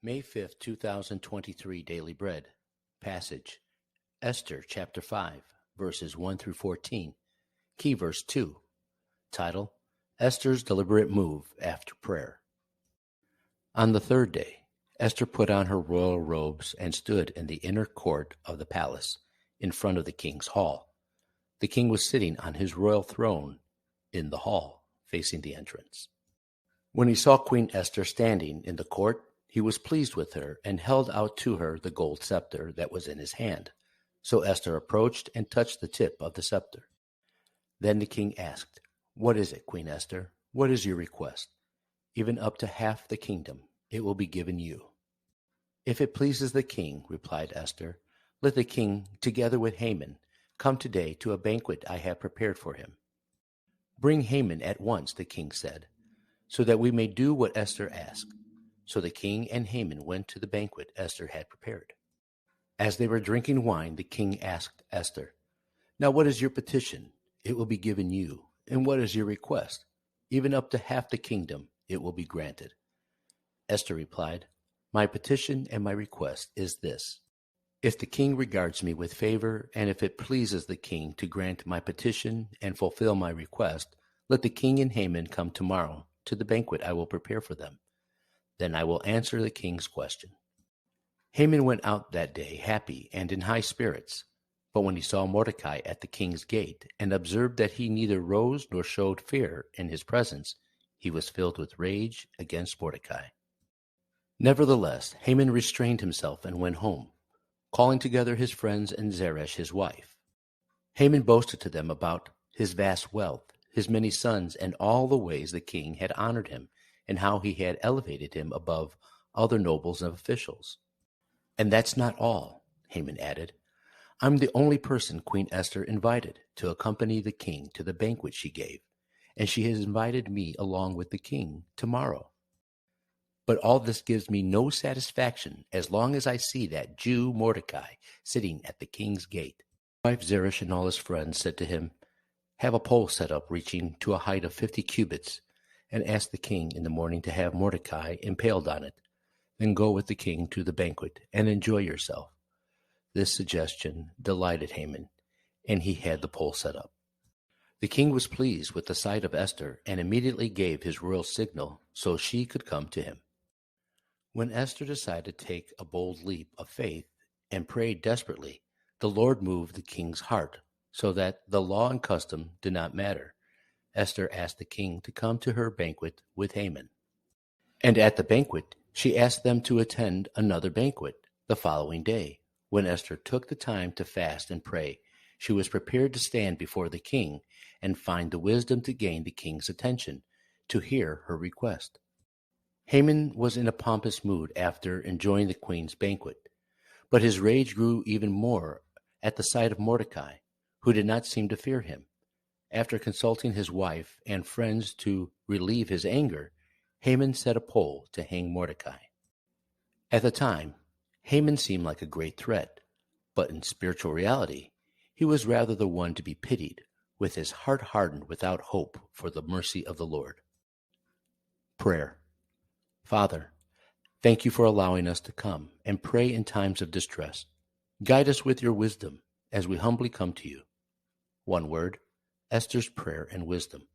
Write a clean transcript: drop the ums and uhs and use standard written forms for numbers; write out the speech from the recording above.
May 5th, 2023 Daily Bread. Passage: Esther chapter 5, verses 1 through 14. Key verse 2. Title: Esther's deliberate move after prayer. On the third day, Esther put on her royal robes and stood in the inner court of the palace, in front of the king's hall. The king was sitting on his royal throne in the hall, facing the entrance. When he saw Queen Esther standing in the court, he was pleased with her and held out to her the gold scepter that was in his hand. So Esther approached and touched the tip of the scepter. Then the king asked, "What is it, Queen Esther? What is your request? Even up to half the kingdom, it will be given you." "If it pleases the king," replied Esther, "let the king, together with Haman, come today to a banquet I have prepared for him." "Bring Haman at once," the king said, "so that we may do what Esther asked." So the king and Haman went to the banquet Esther had prepared. As they were drinking wine, the king asked Esther, "Now what is your petition? It will be given you. And what is your request? Even up to half the kingdom, it will be granted." Esther replied, "My petition and my request is this. If the king regards me with favor, and if it pleases the king to grant my petition and fulfill my request, let the king and Haman come tomorrow to the banquet I will prepare for them. Then I will answer the king's question." Haman went out that day happy and in high spirits. But when he saw Mordecai at the king's gate and observed that he neither rose nor showed fear in his presence, he was filled with rage against Mordecai. Nevertheless, Haman restrained himself and went home, calling together his friends and Zeresh his wife. Haman boasted to them about his vast wealth, his many sons, and all the ways the king had honored him, and how he had elevated him above other nobles and officials. "And that's not all," Haman added. "I'm the only person Queen Esther invited to accompany the king to the banquet she gave, and she has invited me along with the king tomorrow. But all this gives me no satisfaction as long as I see that Jew Mordecai sitting at the king's gate." His wife Zeresh and all his friends said to him, "Have a pole set up reaching to a height of 50 cubits, and ask the king in the morning to have Mordecai impaled on it. Then go with the king to the banquet and enjoy yourself." This suggestion delighted Haman, and he had the pole set up. The king was pleased with the sight of Esther and immediately gave his royal signal so she could come to him. When Esther decided to take a bold leap of faith and prayed desperately, the Lord moved the king's heart so that the law and custom did not matter. Esther asked the king to come to her banquet with Haman. And at the banquet, she asked them to attend another banquet the following day. When Esther took the time to fast and pray, she was prepared to stand before the king and find the wisdom to gain the king's attention, to hear her request. Haman was in a pompous mood after enjoying the queen's banquet, but his rage grew even more at the sight of Mordecai, who did not seem to fear him. After consulting his wife and friends to relieve his anger, Haman set a pole to hang Mordecai. At the time, Haman seemed like a great threat, but in spiritual reality, he was rather the one to be pitied, with his heart hardened without hope for the mercy of the Lord. Prayer. Father, thank you for allowing us to come and pray in times of distress. Guide us with your wisdom as we humbly come to you. One word: Esther's prayer and wisdom.